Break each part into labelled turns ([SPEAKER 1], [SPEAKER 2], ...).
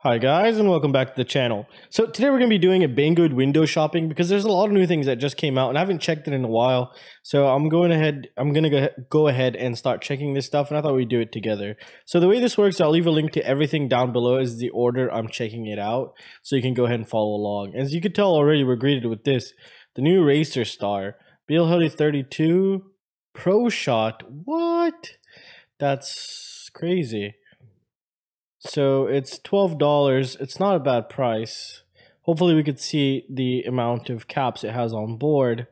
[SPEAKER 1] Hi guys and welcome back to the channel. So today we're going to be doing a Banggood window shopping because there's a lot of new things that just came out and I haven't checked it in a while. So I'm going to go ahead and start checking this stuff, and I thought we'd do it together. So the way this works, I'll leave a link to everything down below as the order I'm checking it out, so you can go ahead and follow along. As you can tell already, we're greeted with this, the new Racerstar StarF4S Proshot. What? That's crazy. So it's $12. It's not a bad price. Hopefully we could see the amount of caps it has on board.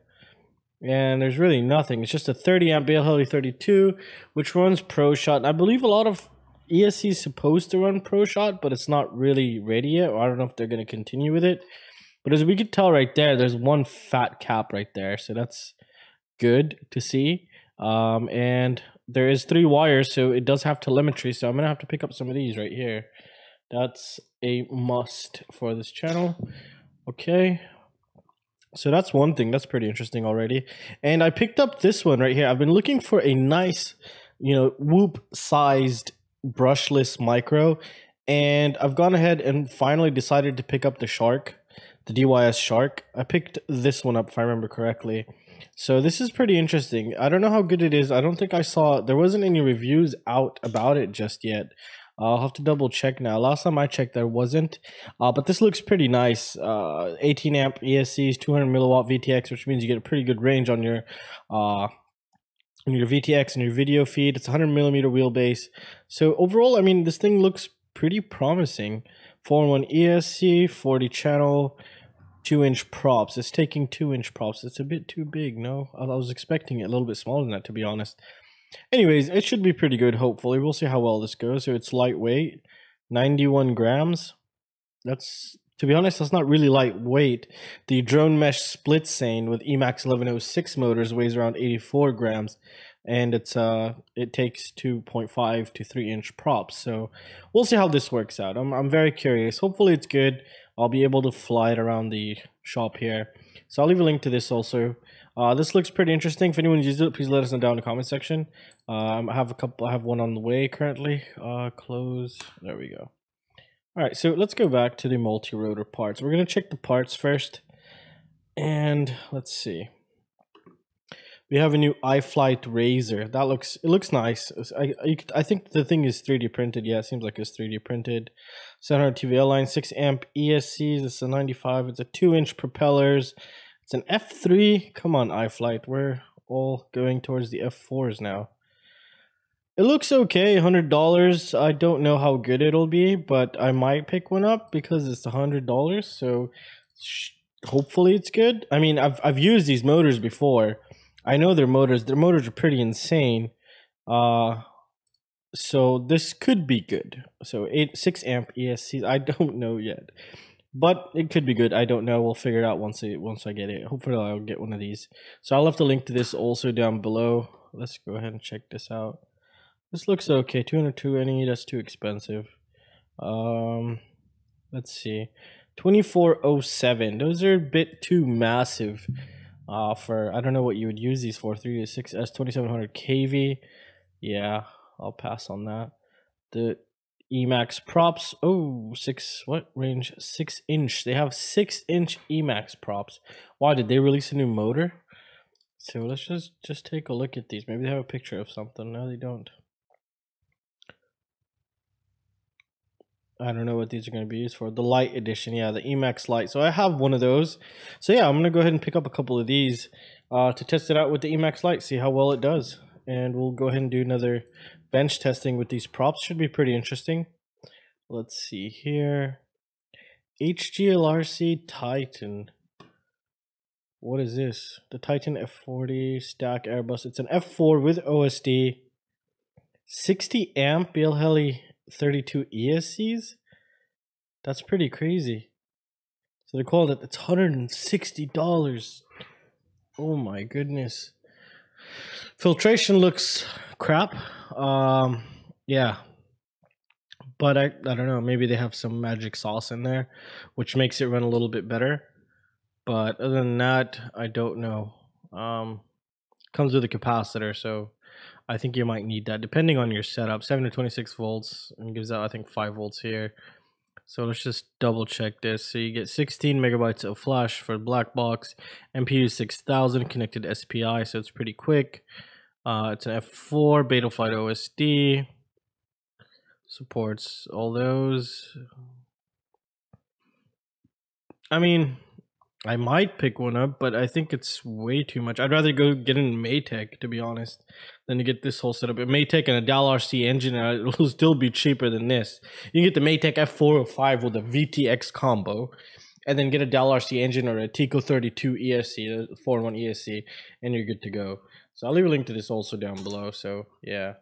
[SPEAKER 1] And there's really nothing. It's just a 30 amp BL32, which runs Proshot. And I believe a lot of ESC is supposed to run Proshot, but it's not really ready yet. Or I don't know if they're going to continue with it. But as we could tell right there, there's one fat cap right there. So that's good to see. And there is 3 wires, so it does have telemetry, so I'm gonna have to pick up some of these right here. That's a must for this channel. Okay, so that's one thing that's pretty interesting already. And I picked up this one right here. I've been looking for a nice, whoop sized brushless micro, and I've gone ahead and finally decided to pick up the Shark, the DYS Shark. I picked this one up if I remember correctly. So this is pretty interesting. I don't know how good it is. I don't think I saw, there wasn't any reviews out about it just yet. I'll have to double check now. Last time I checked there wasn't, but this looks pretty nice. 18 amp ESCs, 200 milliwatt VTX, which means you get a pretty good range on your VTX and your video feed. It's 100 millimeter wheelbase. So overall, I mean, this thing looks pretty promising. 4-in-1 ESC, 40 channel, 2-inch props. It's taking 2-inch props. It's a bit too big. No, I was expecting it a little bit smaller than that, to be honest. Anyways, it should be pretty good. Hopefully, we'll see how well this goes. So it's lightweight, 91 grams. That's, to be honest, that's not really lightweight. The drone mesh split seine with Emax 1106 motors weighs around 84 grams, and it takes 2.5 to 3-inch props. So we'll see how this works out. I'm very curious. Hopefully, it's good. I'll be able to fly it around the shop here. So I'll leave a link to this also. This looks pretty interesting. If anyone's used it, please let us know down in the comment section. I have one on the way currently. Close. There we go. All right, so let's go back to the multi-rotor parts. We're gonna check the parts first, and let's see. We have a new iFlight Razor. It looks nice. I think the thing is 3D printed. Yeah, it seems like it's 3D printed. 700 TVL line, 6 amp ESCs. It's a 95. It's a 2-inch propellers. It's an F3. Come on, iFlight. We're all going towards the F4s now. It looks okay. $100. I don't know how good it'll be, but I might pick one up because it's $100. So hopefully it's good. I mean, I've used these motors before. I know their motors are pretty insane. So this could be good. So 6 amp ESCs, I don't know yet, but it could be good. I don't know. We'll figure it out once I get it. Hopefully I'll get one of these. So I'll have to link to this also down below. Let's go ahead and check this out. This looks okay. 220, that's too expensive. Let's see. 2407. Those are a bit too massive. For, I don't know what you would use these for. 3 to 6S 2700 kV. Yeah, I'll pass on that. The Emax props. Oh, what range? 6-inch. They have 6-inch Emax props. Why did they release a new motor? So let's just take a look at these. Maybe they have a picture of something. No, they don't. I don't know what these are going to be used for. The light edition, yeah, the Emax light. So I have one of those. So yeah, I'm going to go ahead and pick up a couple of these to test it out with the Emax light, see how well it does. And we'll go ahead and do another bench testing with these props. Should be pretty interesting. Let's see here. HGLRC Titan. What is this? The Titan F40 stack Airbus. It's an F4 with OSD. 60 amp BL32 ESCs. That's pretty crazy. So they called it. It's $160. Oh my goodness. Filtration looks crap. Yeah, but I don't know. Maybe they have some magic sauce in there, which makes it run a little bit better. But other than that, I don't know. Comes with a capacitor, so I think you might need that depending on your setup. 7 to 26 volts and gives out, I think, 5 volts here. So let's just double check this. So you get 16 megabytes of flash for black box, MPU 6000, connected SPI, so it's pretty quick. It's an F4 Betaflight OSD. Supports all those. I mean, I might pick one up, but I think it's way too much. I'd rather go get in Maytech, to be honest, than to get this whole setup. A Maytech and a Dal-RC engine, it'll still be cheaper than this. You can get the Maytech F405 with a VTX combo, and then get a Dal-RC engine or a Tico 32 ESC, the 4-in-1 ESC, and you're good to go. So I'll leave a link to this also down below. So yeah,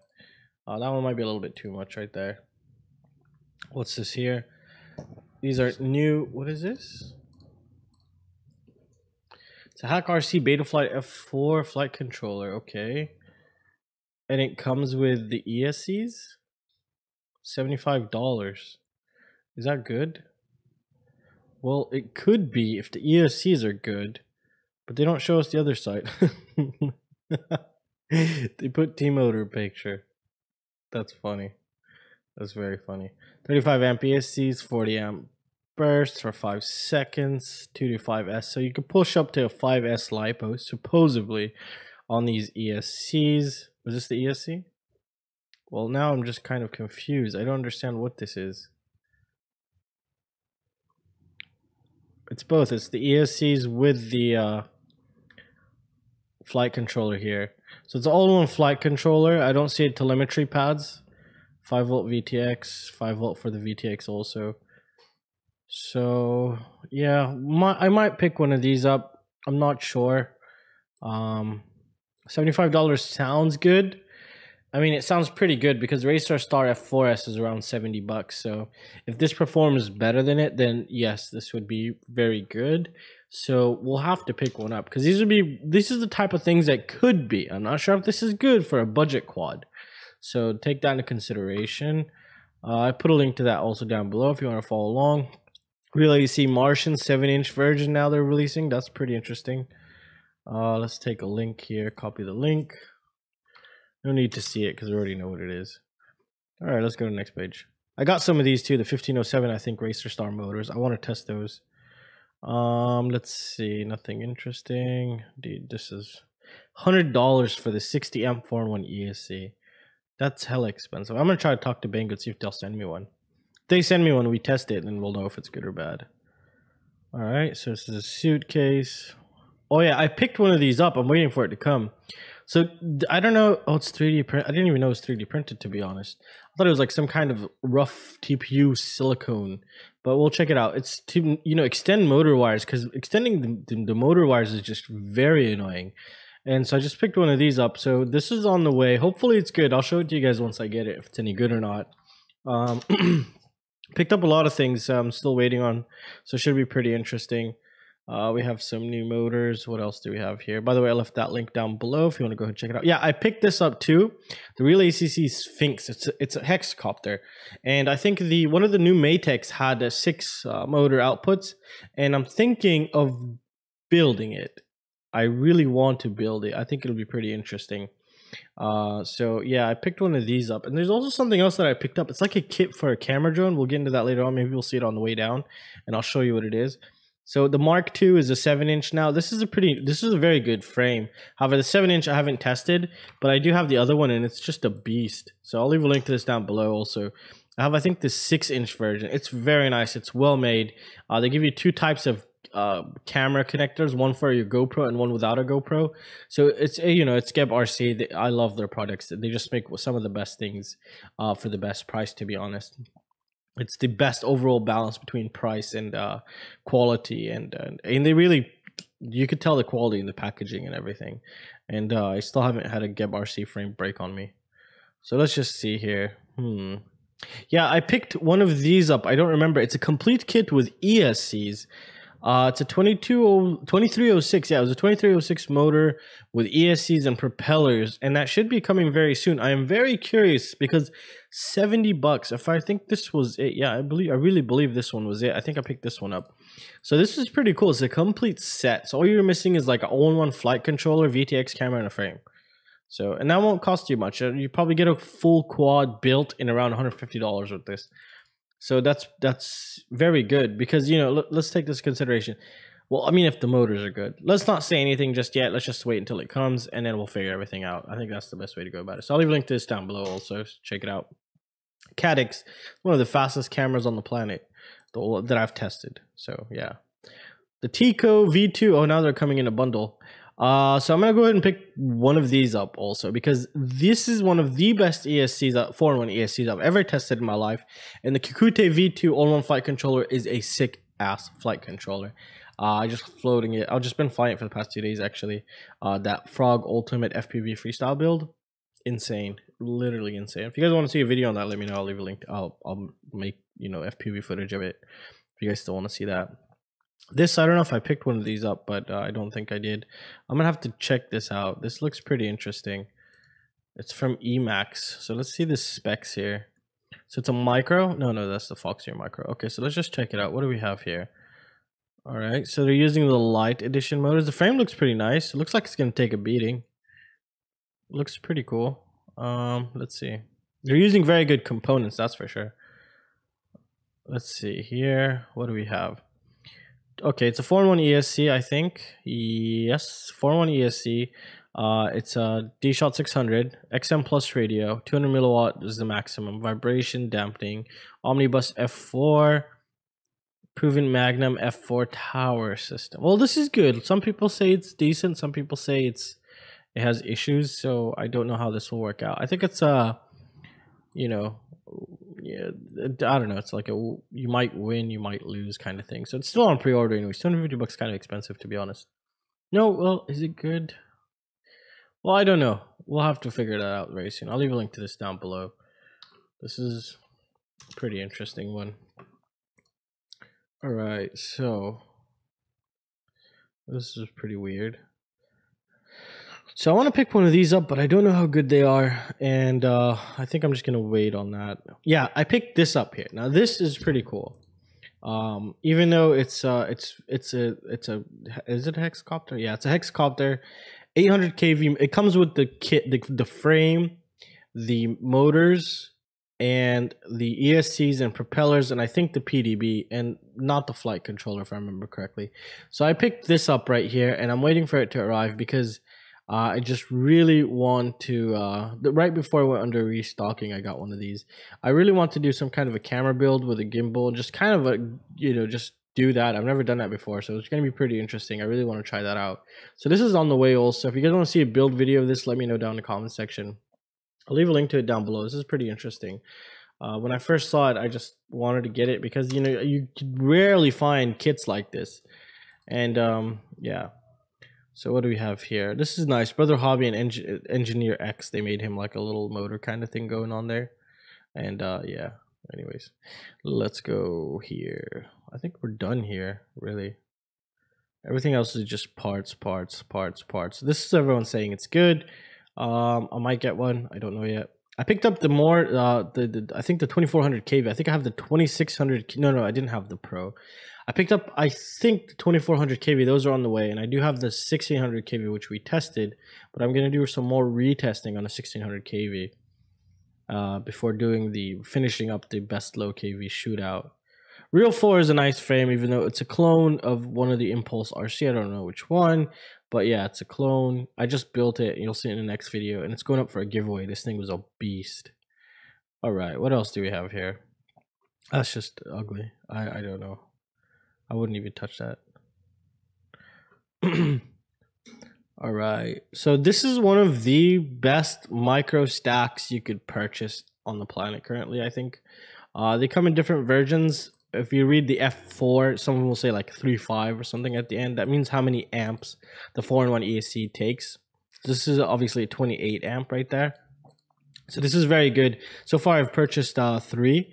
[SPEAKER 1] that one might be a little bit too much right there. What's this here? These are new. What is this? It's a Hack RC Betaflight F4 flight controller. Okay. And it comes with the ESCs? $75. Is that good? Well, it could be if the ESCs are good, but they don't show us the other side. They put T-motor picture. That's funny. That's very funny. 35 amp ESCs, 40 amp burst for 5 seconds, 225S. So you can push up to a 5S LiPo, supposedly, on these ESCs. Was this the ESC? Well, now I'm just kind of confused. I don't understand what this is. It's both. It's the ESCs with the flight controller here. So it's all-in-one flight controller. I don't see telemetry pads. 5-volt VTX, 5-volt for the VTX also. So yeah, I might pick one of these up. I'm not sure. $75 sounds good. I mean, it sounds pretty good because Racerstar Star F4S is around $70. So if this performs better than it, then yes, this would be very good. So we'll have to pick one up because this is the type of things that could be. I'm not sure if this is good for a budget quad. So take that into consideration. I put a link to that also down below if you want to follow along. Real ESC Martian 7-inch version now they're releasing. That's pretty interesting. Let's take a link here. Copy the link. No need to see it because we already know what it is. All right, let's go to the next page. I got some of these too. The 1507, I think, Racerstar motors. I want to test those. Let's see. Nothing interesting. Dude, this is $100 for the 60 amp 4-in-1 ESC. That's hella expensive. I'm going to try to talk to Banggood, see if they'll send me one. If they send me one, we test it, and then we'll know if it's good or bad. Alright, so this is a suitcase. Oh yeah, I picked one of these up. I'm waiting for it to come. So, I don't know. Oh, it's 3D print. I didn't even know it was 3D printed, to be honest. I thought it was like some kind of rough TPU silicone. But we'll check it out. It's to, extend motor wires, because extending the motor wires is just very annoying. And so I just picked one of these up. So this is on the way. Hopefully it's good. I'll show it to you guys once I get it, if it's any good or not. Picked up a lot of things I'm still waiting on. So it should be pretty interesting. We have some new motors. What else do we have here? By the way, I left that link down below if you want to go ahead and check it out. Yeah, I picked this up too. The Real ACC Sphinx. It's a hexcopter. And I think one of the new Maytechs had a 6 motor outputs. And I'm thinking of building it. I really want to build it. I think it'll be pretty interesting. So yeah, I picked one of these up. And there's also something else that I picked up. It's like a kit for a camera drone. We'll get into that later on. Maybe we'll see it on the way down. And I'll show you what it is. So the Mark II is a 7-inch now. This is a very good frame. However, the 7-inch I haven't tested, but I do have the other one and it's just a beast. So I'll leave a link to this down below also. I have, I think, the 6-inch version. It's very nice. It's well made. They give you 2 types of camera connectors, one for your GoPro and one without a GoPro. So it's it's Geb RC. I love their products. They just make some of the best things for the best price, to be honest. It's the best overall balance between price and quality, and they really, you could tell the quality in the packaging and everything. And I still haven't had a Geb RC frame break on me. So let's just see here. Yeah, I picked one of these up. I don't remember. It's a complete kit with ESCs. It's a 2306. Yeah, it was a 2306 motor with ESCs and propellers, and that should be coming very soon. I am very curious because $70. If I think this was it, yeah, I really believe this one was it. I think I picked this one up. So this is pretty cool. It's a complete set. So all you're missing is like an all-in-one flight controller, VTX camera, and a frame. So, and that won't cost you much. You probably get a full quad built in around $150 with this. So that's very good because, you know, let's take this into consideration. Well, I mean, if the motors are good, let's not say anything just yet. Let's just wait until it comes, and then we'll figure everything out. I think that's the best way to go about it. So I'll leave a link to this down below also. Check it out. Cadix, one of the fastest cameras on the planet that I've tested. So yeah. The Tico V2. Oh, now they're coming in a bundle. So I'm gonna go ahead and pick one of these up also because this is one of the best ESCs, 4-in-1 ESCs I've ever tested in my life. And the Kikute V2 all-in-one flight controller is a sick ass flight controller. I just floating it. I've just been flying it for the past 2 days actually. That Frog Ultimate FPV freestyle build, insane, literally insane. If you guys want to see a video on that, let me know. I'll leave a link. I'll make, you know, FPV footage of it if you guys still want to see that. This, I don't know if I picked one of these up, but I don't think I did. I'm gonna have to check this out. This looks pretty interesting. It's from Emax. So let's see the specs here. So it's a micro. No, that's the Foxier micro. Okay, so let's just check it out. What do we have here? All right, so they're using the light edition motors. The frame looks pretty nice. It looks like it's gonna take a beating. It looks pretty cool. Let's see. They're using very good components, that's for sure. Let's see here. What do we have? Okay, it's a 4-in-1 ESC, I think. Yes, 4-in-1 ESC. It's a Dt600 XM Plus radio. 200 milliwatt is the maximum. Vibration dampening. Omnibus F4. Proven Magnum F4 tower system. Well, this is good. Some people say it's decent. Some people say it has issues. So I don't know how this will work out. I think it's you know, yeah, I don't know. It's like you might win, you might lose kind of thing. So it's still on pre-order anyways. 250 bucks, kind of expensive to be honest. No, well, is it good? Well, I don't know. We'll have to figure that out very soon. I'll leave a link to this down below. This is a pretty interesting one. All right, so this is pretty weird. So I want to pick one of these up, but I don't know how good they are, and I think I'm just gonna wait on that. Yeah, I picked this up here. Now this is pretty cool. Even though is it a hexcopter? Yeah, it's a hexcopter, 800 kV. It comes with the kit, the frame, the motors, and the ESCs and propellers, and I think the PDB, and not the flight controller if I remember correctly. So I picked this up right here, and I'm waiting for it to arrive because I just really want to, right before I went under restocking, I got one of these. I really want to do some kind of a camera build with a gimbal, just kind of a, you know, just do that. I've never done that before, so it's going to be pretty interesting. I really want to try that out. So this is on the way also. If you guys want to see a build video of this, let me know down in the comment section. I'll leave a link to it down below. This is pretty interesting. When I first saw it, I just wanted to get it because, you know, you rarely find kits like this. And yeah. So what do we have here? This is nice. Brother Hobby and Engineer X, they made him like a little motor kind of thing going on there. And yeah, anyways, let's go here. I think we're done here, really. Everything else is just parts. This is everyone saying it's good. I might get one. I don't know yet. I picked up the more I think the 2400 kV. I think I have the 2600. No, I didn't have the Pro. I picked up, I think, the 2400 kV. Those are on the way, and I do have the 1600 kV, which we tested. But I'm gonna do some more retesting on the 1600 kV before finishing up the best low kV shootout. Real 4 is a nice frame, even though it's a clone of one of the Impulse RC. I don't know which one. But yeah, it's a clone. I just built it. You'll see it in the next video. And it's going up for a giveaway. This thing was a beast. All right. What else do we have here? That's just ugly. I don't know. I wouldn't even touch that. All right. So this is one of the best micro stacks you could purchase on the planet currently, I think. They come in different versions. If you read the F4, someone will say like 3.5 or something at the end. That means how many amps the 4-in-1 ESC takes. This is obviously a 28 amp right there. So this is very good. So far I've purchased 3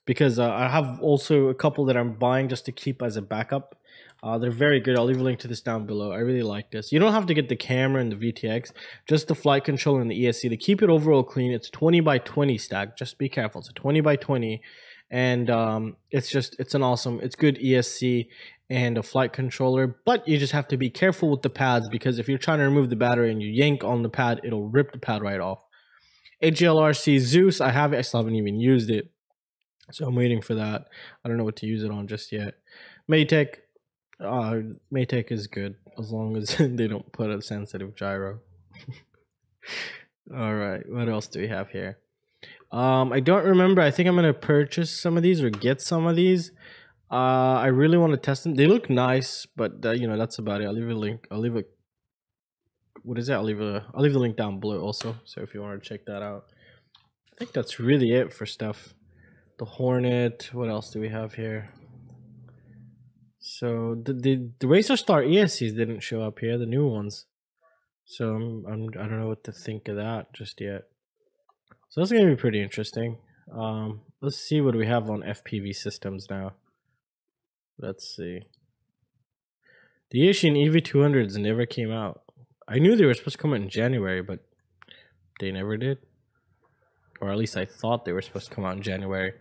[SPEAKER 1] because I have also a couple that I'm buying just to keep as a backup. They're very good. I'll leave a link to this down below. I really like this. You don't have to get the camera and the VTX, just the flight controller and the ESC. To keep it overall clean, it's 20 by 20 stack. Just be careful. It's a 20 by 20. And it's good ESC and a flight controller, but you just have to be careful with the pads because if you're trying to remove the battery and you yank on the pad, it'll rip the pad right off. AGLRC Zeus, I have it. I still haven't even used it. So I'm waiting for that. I don't know what to use it on just yet. Maytech, Maytech is good as long as they don't put a sensitive gyro. All right, what else do we have here? I don't remember. I think I'm gonna purchase some of these or get some of these. I really want to test them. They look nice, but you know, that's about it. I'll leave a link. I'll leave a what is that? I'll leave the link down below also. So if you want to check that out, I think that's really it for stuff. The Hornet. What else do we have here? So the Racerstar ESCs didn't show up here. The new ones. So I don't know what to think of that just yet. So that's gonna be pretty interesting. Let's see what we have on FPV systems now. Let's see. The Asian EV200s never came out. I knew they were supposed to come out in January, but they never did. Or at least I thought they were supposed to come out in January.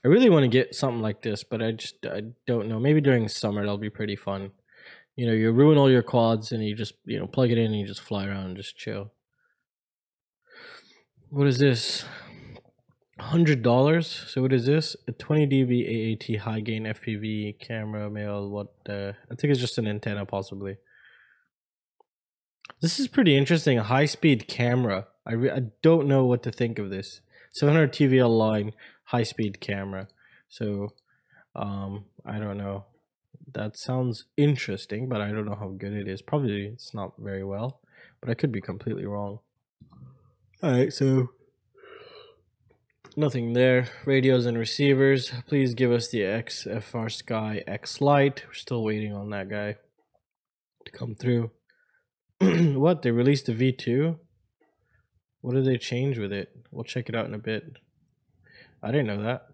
[SPEAKER 1] I really want to get something like this, but I don't know. Maybe during summer that'll be pretty fun. You know, you ruin all your quads and you just, you know, plug it in and you just fly around and just chill. What is this? $100. So what is this? A 20 dB AAT high gain FPV camera male. What? I think it's just an antenna, possibly. This is pretty interesting. A high speed camera. I don't know what to think of this. 700 TVL line, high speed camera. So, I don't know. That sounds interesting, but I don't know how good it is. Probably it's not very well, but I could be completely wrong. All right, so nothing there. Radios and receivers. Please give us the XFR Sky X Lite. We're still waiting on that guy to come through. What? They released the V2? What did they change with it? We'll check it out in a bit. I didn't know that.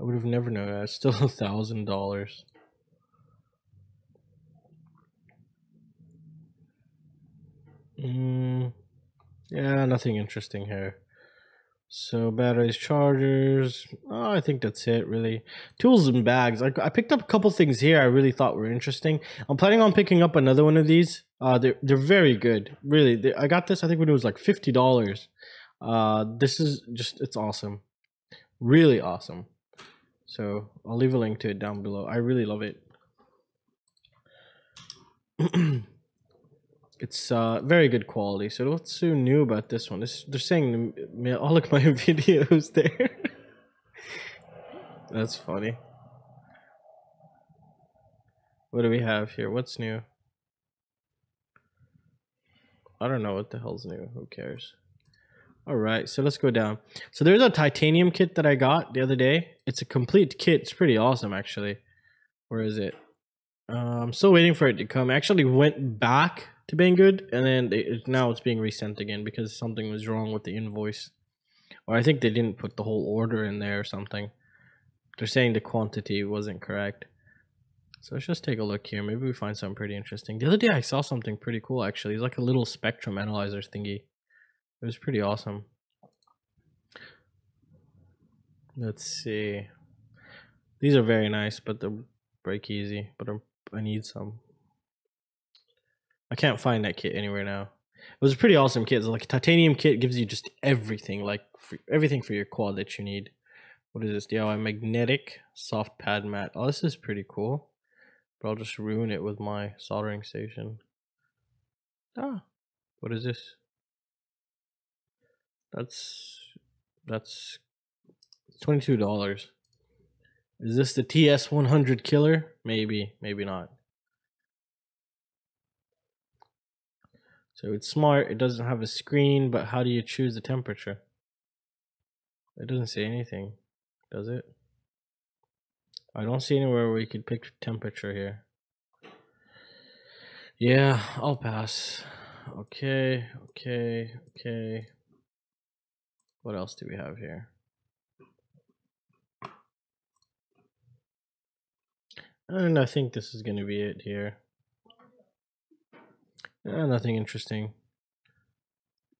[SPEAKER 1] I would have never known that. It's still $1,000. Yeah, nothing interesting here. So batteries, chargers. Oh, I think that's it, really. Tools and bags. I picked up a couple things here I really thought were interesting. I'm planning on picking up another one of these. They're very good, really. I got this, I think, when it was like $50. This is just, it's awesome, really awesome. So I'll leave a link to it down below. I really love it. It's very good quality. So what's so new about this one? They're saying, oh look, my videos there. That's funny. What do we have here? What's new? I don't know what the hell's new. Who cares? All right, so let's go down. So there's a titanium kit that I got the other day. It's a complete kit. It's pretty awesome, actually. Where is it? I'm still waiting for it to come. I actually went back to Banggood, and then now it's being resent again because something was wrong with the invoice. Or I think they didn't put the whole order in there or something. They're saying the quantity wasn't correct. So let's just take a look here. Maybe we find something pretty interesting. The other day I saw something pretty cool, actually. It's like a little spectrum analyzer thingy. It was pretty awesome. Let's see. These are very nice, but they're break easy. But I need some. I can't find that kit anywhere now. It was a pretty awesome kit. It's like a titanium kit, gives you just everything, like everything for your quad that you need. What is this? DIY magnetic soft pad mat. Oh, this is pretty cool. But I'll just ruin it with my soldering station. Ah, what is this? That's $22. Is this the TS100 killer? Maybe, maybe not. So it's smart. It doesn't have a screen, but how do you choose the temperature? It doesn't say anything, does it? I don't see anywhere where you could pick temperature here. Yeah, I'll pass. Okay. What else do we have here? And I think this is going to be it here. Nothing interesting.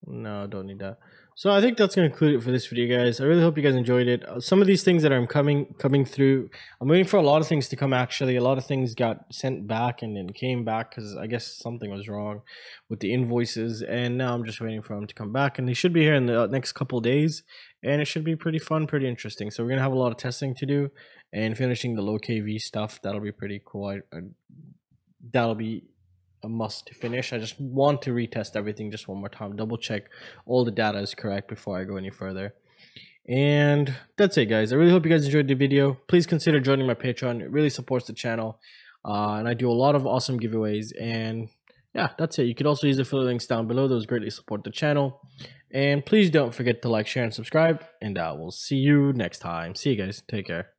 [SPEAKER 1] No, don't need that. So I think that's going to conclude it for this video, guys. I really hope you guys enjoyed it. Some of these things that are coming through, I'm waiting for a lot of things to come. Actually, a lot of things got sent back and then came back because I guess something was wrong with the invoices, and now I'm just waiting for them to come back, and they should be here in the next couple days, and it should be pretty fun, pretty interesting. So we're gonna have a lot of testing to do and finishing the low KV stuff. That'll be pretty cool. That'll be a must to finish. I just want to retest everything just one more time, double check all the data is correct before I go any further. And that's it, guys. I really hope you guys enjoyed the video. Please consider joining my Patreon. It really supports the channel, and I do a lot of awesome giveaways. And yeah, that's it. You could also use the affiliate links down below. Those greatly support the channel. And please don't forget to like, share, and subscribe, and I will see you next time. See you guys. Take care.